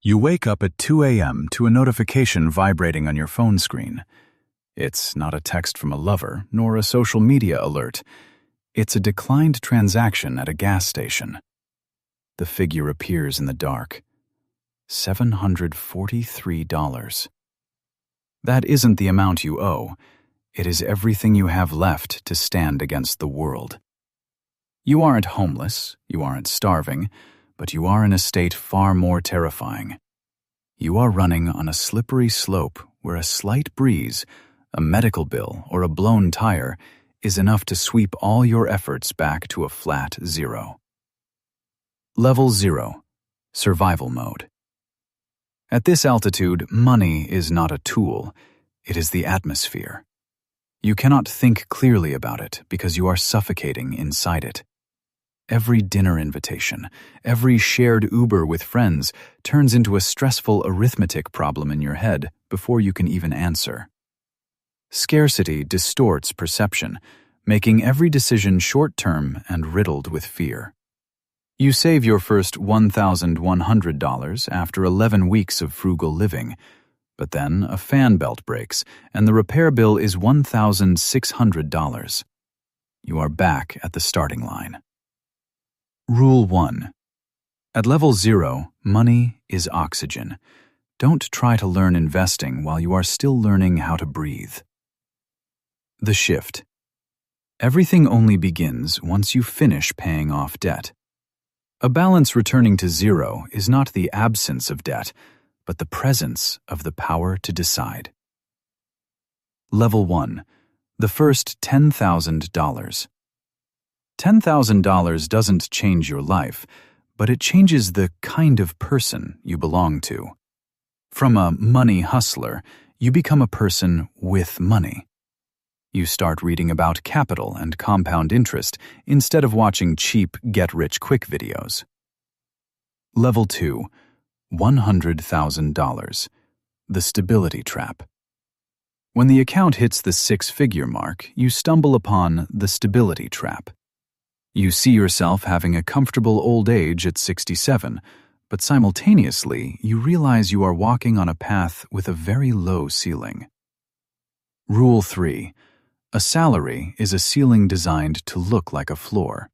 You wake up at 2 a.m. to a notification vibrating on your phone screen. It's not a text from a lover, nor a social media alert. It's a declined transaction at a gas station. The figure appears in the dark. $743. That isn't the amount you owe. It is everything you have left to stand against the world. You aren't homeless, you aren't starving, but you are in a state far more terrifying. You are running on a slippery slope where a slight breeze, a medical bill, or a blown tire is enough to sweep all your efforts back to a flat zero. Level 0. Survival Mode. At this altitude, money is not a tool, it is the atmosphere. You cannot think clearly about it because you are suffocating inside it. Every dinner invitation, every shared Uber with friends turns into a stressful arithmetic problem in your head before you can even answer. Scarcity distorts perception, making every decision short-term and riddled with fear. You save your first $1,100 after 11 weeks of frugal living, but then a fan belt breaks and the repair bill is $1,600. You are back at the starting line. Rule 1. At level 0, money is oxygen. Don't try to learn investing while you are still learning how to breathe. The shift. Everything only begins once you finish paying off debt. A balance returning to 0 is not the absence of debt, but the presence of the power to decide. Level 1. The first $10,000. $10,000 doesn't change your life, but it changes the kind of person you belong to. From a money hustler, you become a person with money. You start reading about capital and compound interest instead of watching cheap get-rich-quick videos. Level 2. $100,000. The stability trap. When the account hits the six-figure mark, you stumble upon the stability trap. You see yourself having a comfortable old age at 67, but simultaneously you realize you are walking on a path with a very low ceiling. Rule 3. A salary is a ceiling designed to look like a floor.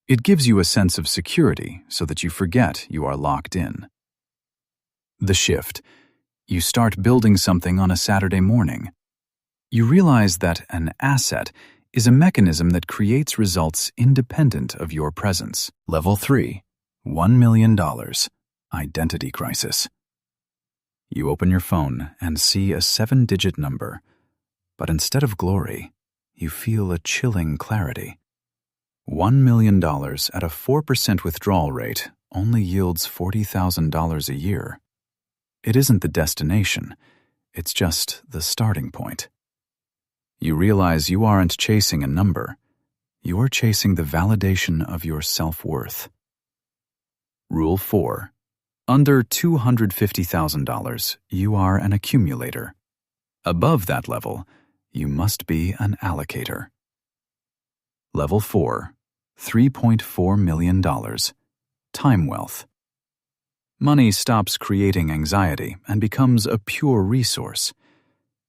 It gives you a sense of security so that you forget you are locked in. The shift. You start building something on a Saturday morning. You realize that an asset is a mechanism that creates results independent of your presence. Level 3. $1 million. Identity crisis. You open your phone and see a 7-digit number, but instead of glory, you feel a chilling clarity. $1 million at a 4% withdrawal rate only yields $40,000 a year. It isn't the destination, it's just the starting point. You realize you aren't chasing a number. You are chasing the validation of your self-worth. Rule 4. Under $250,000, you are an accumulator. Above that level, you must be an allocator. Level 4. $3.4 million. Time wealth. Money stops creating anxiety and becomes a pure resource.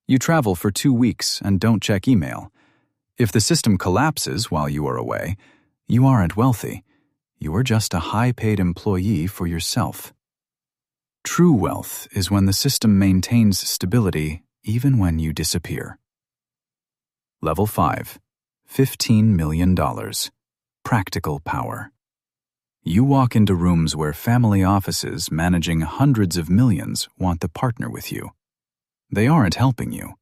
You travel for 2 weeks and don't check email. If the system collapses while you are away, you aren't wealthy. You are just a high-paid employee for yourself. True wealth is when the system maintains stability even when you disappear. Level 5. $15 million. Practical power. You walk into rooms where family offices managing hundreds of millions want to partner with you. They aren't helping you.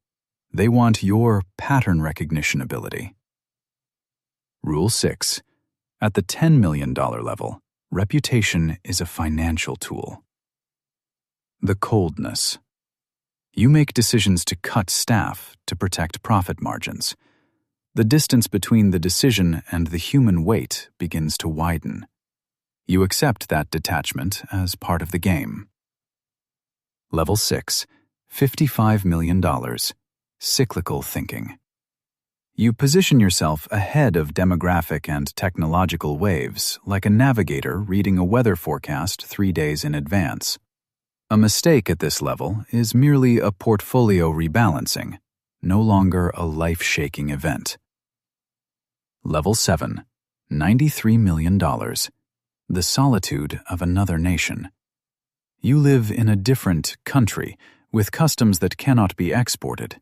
They want your pattern recognition ability. Rule 6. At the $10 million level, reputation is a financial tool. The coldness. You make decisions to cut staff to protect profit margins. The distance between the decision and the human weight begins to widen. You accept that detachment as part of the game. Level 6. $55 million. Cyclical thinking. You position yourself ahead of demographic and technological waves, like a navigator reading a weather forecast 3 days in advance. A mistake at this level is merely a portfolio rebalancing, no longer a life-shaking event. Level 7, $93 million. The solitude of another nation. You live in a different country with customs that cannot be exported.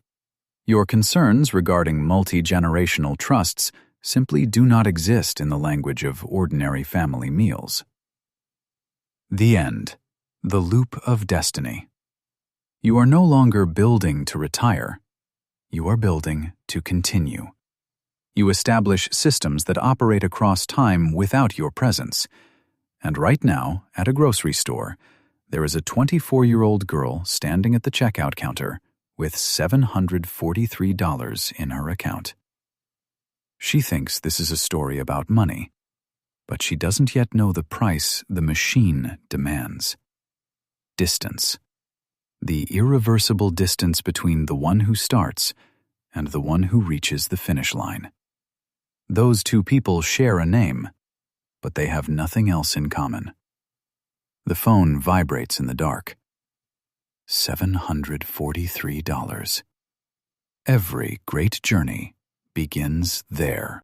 Your concerns regarding multi-generational trusts simply do not exist in the language of ordinary family meals. The end. The loop of destiny. You are no longer building to retire. You are building to continue. You establish systems that operate across time without your presence. And right now, at a grocery store, there is a 24-year-old girl standing at the checkout counter with $743 in her account. She thinks this is a story about money, but she doesn't yet know the price the machine demands. Distance. The irreversible distance between the one who starts and the one who reaches the finish line. Those two people share a name, but they have nothing else in common. The phone vibrates in the dark. $743. Every great journey begins there.